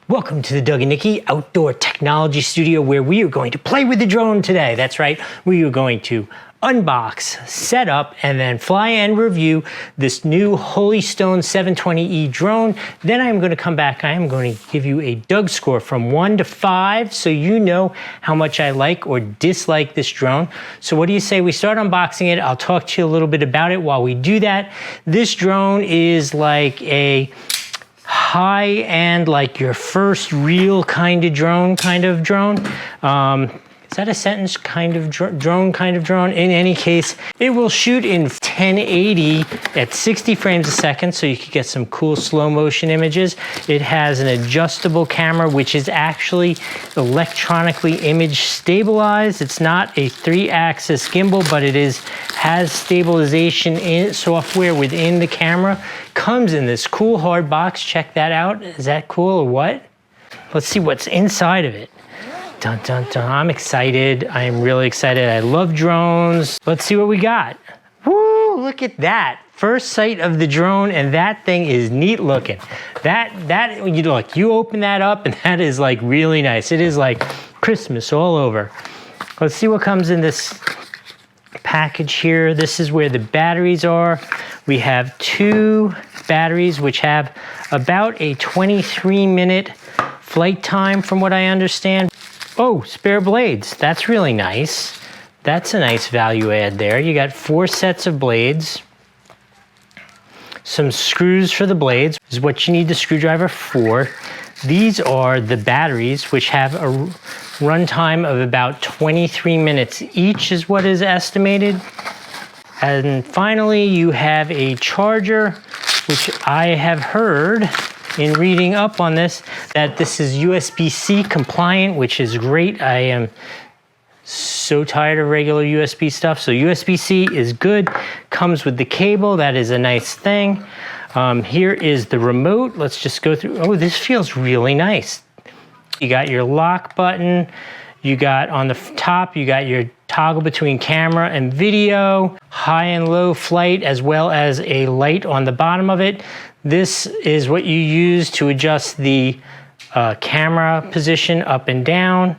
Welcome to the Doug and Nikki Outdoor Technology Studio, where we are going to play with the drone today. That's right, we are going to unbox, set up, and then fly and review this new Holystone 720E drone. Then I'm going to come back, I am going to give you a Doug score from 1 to 5, so you know how much I like or dislike this drone. So what do you say we start unboxing it? I'll talk to you a little bit about it while we do that. This drone is like a high-end, like your first real kind of drone. Is that a sentence? Drone. In any case, it will shoot in 1080 at 60 frames a second, so you can get some cool slow motion images. It has an adjustable camera, which is actually electronically image stabilized. It's not a 3-axis gimbal, but it has stabilization software within the camera. Comes in this cool hard box. Check that out. Is that cool or what? Let's see what's inside of it. Dun, dun, dun. I'm excited. I am really excited. I love drones. Let's see what we got. Woo, look at that. First sight of the drone, and that thing is neat looking. You open that up and that is like really nice. It is like Christmas all over. Let's see what comes in this package here. This is where the batteries are. We have 2 batteries which have about a 23-minute flight time from what I understand. Oh, spare blades. That's really nice. That's a nice value add there. You got 4 sets of blades. Some screws for the blades is what you need the screwdriver for. These are the batteries, which have a runtime of about 23 minutes each is what is estimated. And finally, you have a charger, which I have heard in reading up on this, that this is USB-C compliant, which is great. I am so tired of regular USB stuff, so USB-C is good. Comes with the cable, that is a nice thing. Here is the remote. Let's just go through. Oh, this feels really nice. You got your lock button. You got on the top, you got your toggle between camera and video, high and low flight, as well as a light on the bottom of it. This is what you use to adjust the camera position up and down.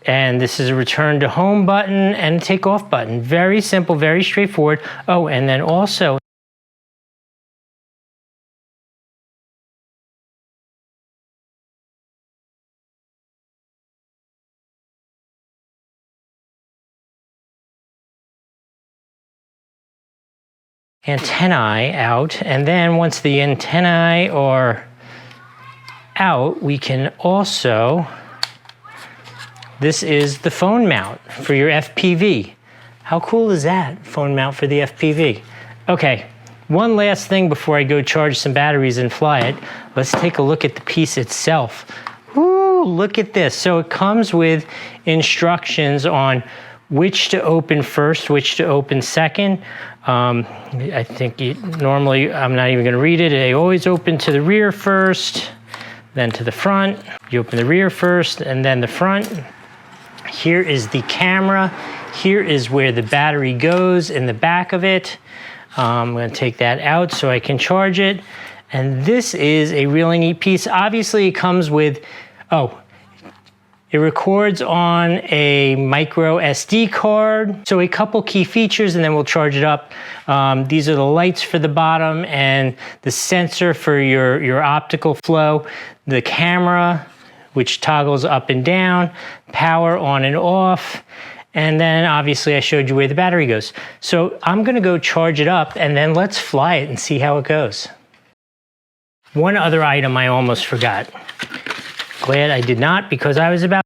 And this is a return to home button and take off button. Very simple, very straightforward. Oh, and then also, antennae out, and then once the antennae are out, we can also, this is the phone mount for your FPV. How cool is that, phone mount for the FPV? Okay, one last thing before I go charge some batteries and fly it. Let's take a look at the piece itself. Woo, look at this. So it comes with instructions on which to open first, which to open second. I think normally, I'm not even gonna read it. They always open to the rear first, then to the front. You open the rear first and then the front. Here is the camera. Here is where the battery goes in the back of it. I'm gonna take that out so I can charge it. And this is a really neat piece. Obviously it comes with, it records on a micro SD card. So a couple key features and then we'll charge it up. These are the lights for the bottom and the sensor for your optical flow. The camera, which toggles up and down, power on and off. And then obviously I showed you where the battery goes. So I'm gonna go charge it up and then let's fly it and see how it goes. One other item I almost forgot. Glad I did not, because I was about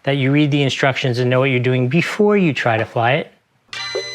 that you read the instructions and know what you're doing before you try to fly it.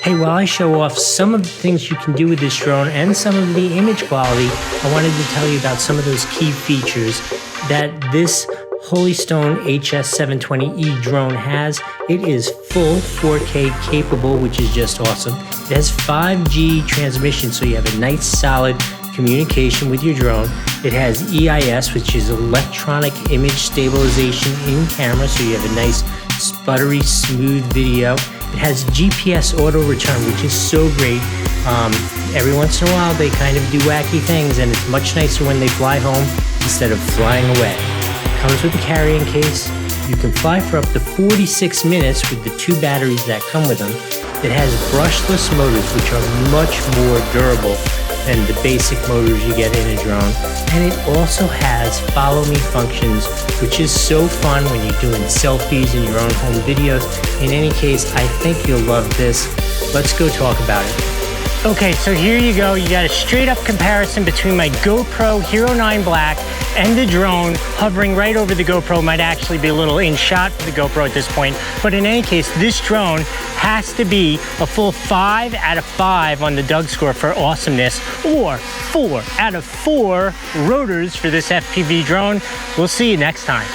Hey, while I show off some of the things you can do with this drone and some of the image quality, I wanted to tell you about some of those key features that this Holystone HS720E drone has. It is full 4K capable, which is just awesome. It has 5G transmission, so you have a nice solid communication with your drone. It has EIS, which is electronic image stabilization in camera, so you have a nice sputtery smooth video. It has GPS auto return, which is so great. Every once in a while they kind of do wacky things, and it's much nicer when they fly home instead of flying away. Comes with a carrying case. You can fly for up to 46 minutes with the 2 batteries that come with them. It has brushless motors, which are much more durable than the basic motors you get in a drone. And it also has follow me functions, which is so fun when you're doing selfies in your own home videos. In any case, I think you'll love this. Let's go talk about it. Okay, so here you go. You got a straight up comparison between my GoPro Hero 9 Black and the drone. Hovering right over the GoPro might actually be a little in shot for the GoPro at this point. But in any case, this drone has to be a full 5 out of 5 on the Doug score for awesomeness, or 4 out of 4 rotors for this FPV drone. We'll see you next time.